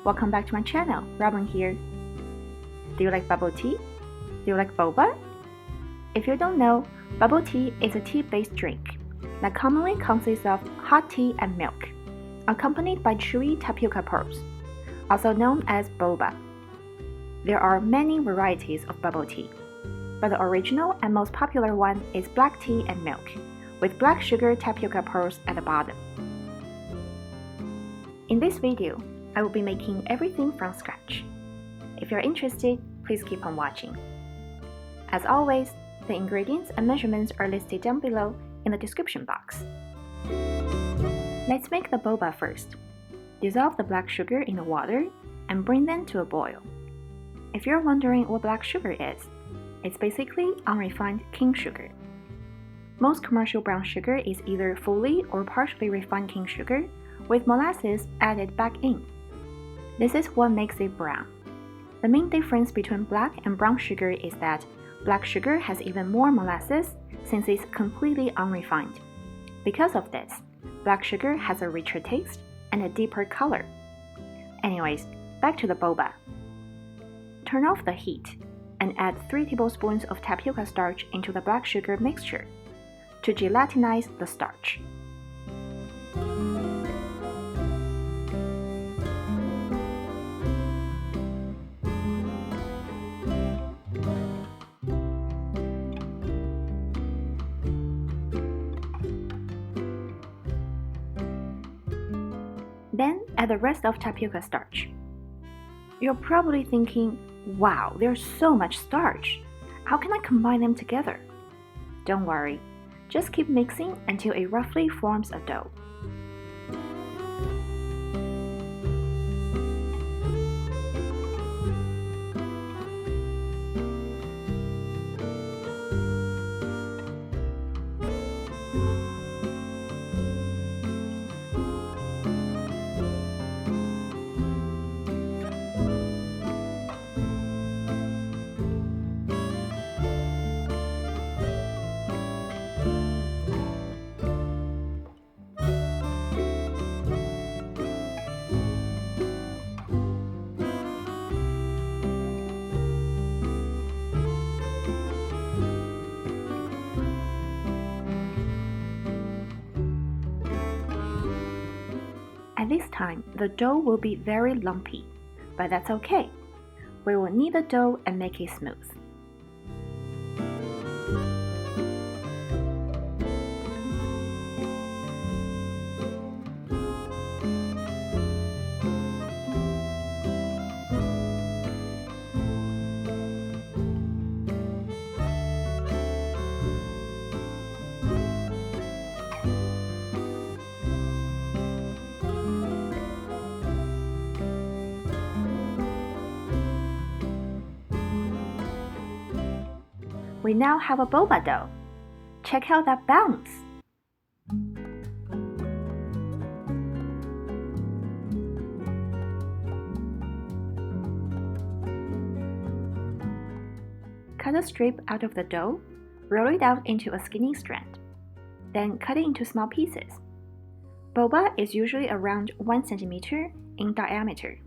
welcome back to my channel. Robin here. Do you like bubble tea? Do you like boba? If you don't know, bubble tea is a tea-based drink that commonly consists of hot tea and milk, accompanied by chewy tapioca pearls, also known as boba. There are many varieties of bubble tea, but the original and most popular one is black tea and milk, with black sugar tapioca pearls at the bottom. In this video, I will be making everything from scratch. If you're interested, please keep on watching. As always, the ingredients and measurements are listed down below in the description box. Let's make the boba first. Dissolve the black sugar in the water and bring them to a boil. If you're wondering what black sugar is, it's basically unrefined cane sugar. Most commercial brown sugar is either fully or partially refined cane sugar with molasses added back in. This is what makes it brown. The main difference between black and brown sugar is that black sugar has even more molasses since it's completely unrefined. Because of this, black sugar has a richer taste and a deeper color. Anyways, back to the boba. Turn off the heat and add 3 tablespoons of tapioca starch into the black sugar mixture to gelatinize the starch. Then add the rest of tapioca starch. You're probably thinking, wow, there's so much starch. How can I combine them together? Don't worry, just keep mixing until it roughly forms a dough. At this time, the dough will be very lumpy, but that's okay. We will knead the dough and make it smooth. We now have a boba dough. Check out that bounce! Cut a strip out of the dough, roll it out into a skinny strand. Then cut it into small pieces. Boba is usually around 1 centimeter in diameter.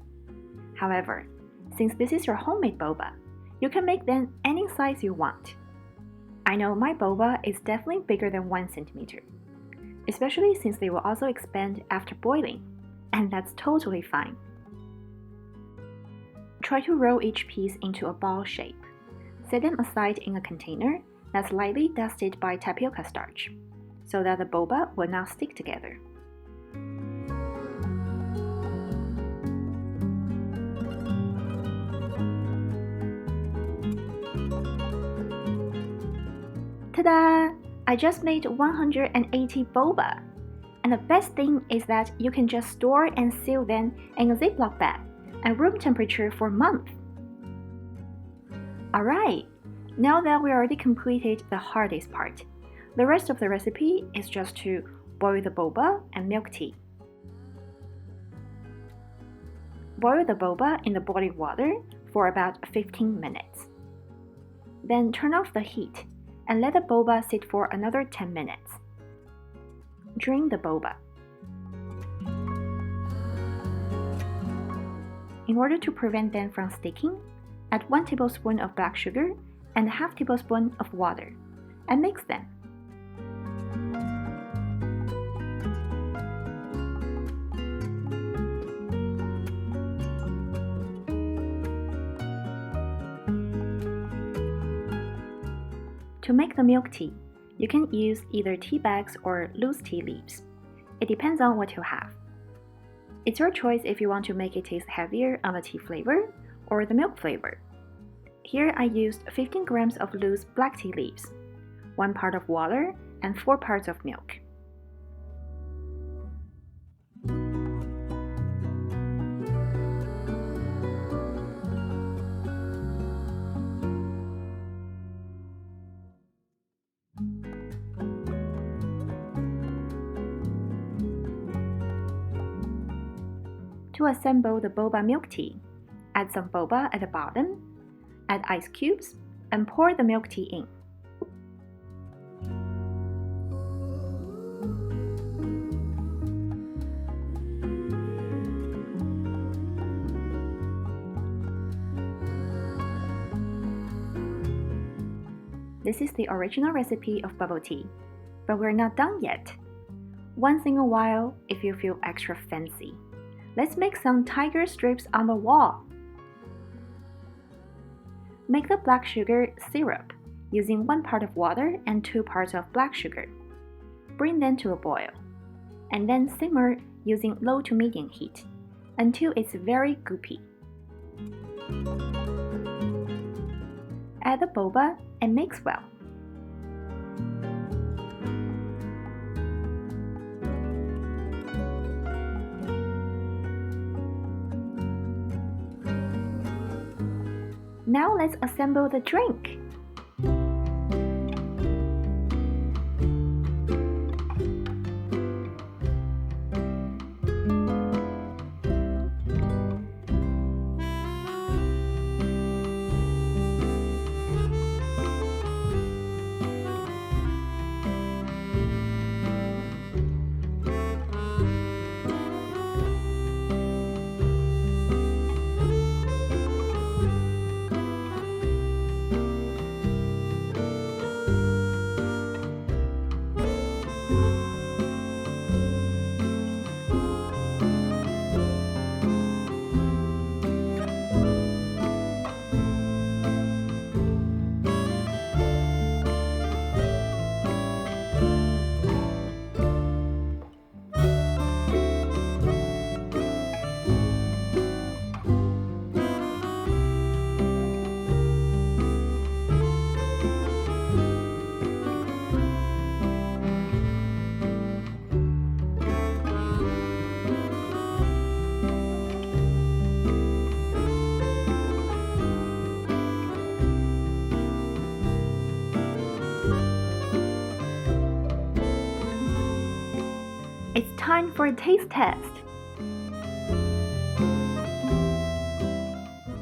However, since this is your homemade boba, you can make them any size you want. I know my boba is definitely bigger than 1 centimeter, especially since they will also expand after boiling, and that's totally fine. Try to roll each piece into a ball shape. Set them aside in a container that's lightly dusted by tapioca starch, so that the boba will not stick together. Ta-da! I just made 180 boba! And the best thing is that you can just store and seal them in a Ziploc bag at room temperature for a month. Alright, now that we already completed the hardest part, the rest of the recipe is just to boil the boba and milk tea. Boil the boba in the boiling water for about 15 minutes. Then turn off the heat and let the boba sit for another 10 minutes. Drain the boba. In order to prevent them from sticking, add 1 tablespoon of black sugar and ½ tablespoon of water, and mix them. To make the milk tea, you can use either tea bags or loose tea leaves. It depends on what you have. It's your choice if you want to make it taste heavier on the tea flavor or the milk flavor. Here I used 15 grams of loose black tea leaves, 1 part of water, and 4 parts of milk. To assemble the boba milk tea, add some boba at the bottom, add ice cubes, and pour the milk tea in. This is the original recipe of bubble tea, but we're not done yet. Once in a while, if you feel extra fancy, let's make some tiger strips on the wall. Make the black sugar syrup using 1 part of water and 2 parts of black sugar. Bring them to a boil, and then simmer using low to medium heat until it's very goopy. Add the boba and mix well. Now let's assemble the drink. It's time for a taste test.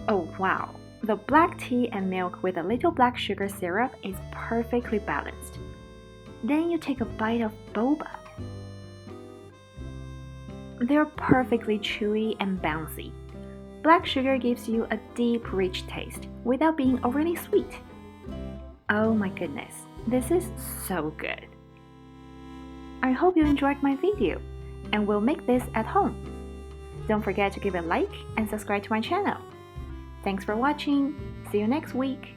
Oh wow, the black tea and milk with a little black sugar syrup is perfectly balanced. Then you take a bite of boba. They're perfectly chewy and bouncy. Black sugar gives you a deep, rich taste without being overly sweet. Oh my goodness, this is so good. I hope you enjoyed my video and will make this at home. Don't forget to give a like and subscribe to my channel. Thanks for watching. See you next week.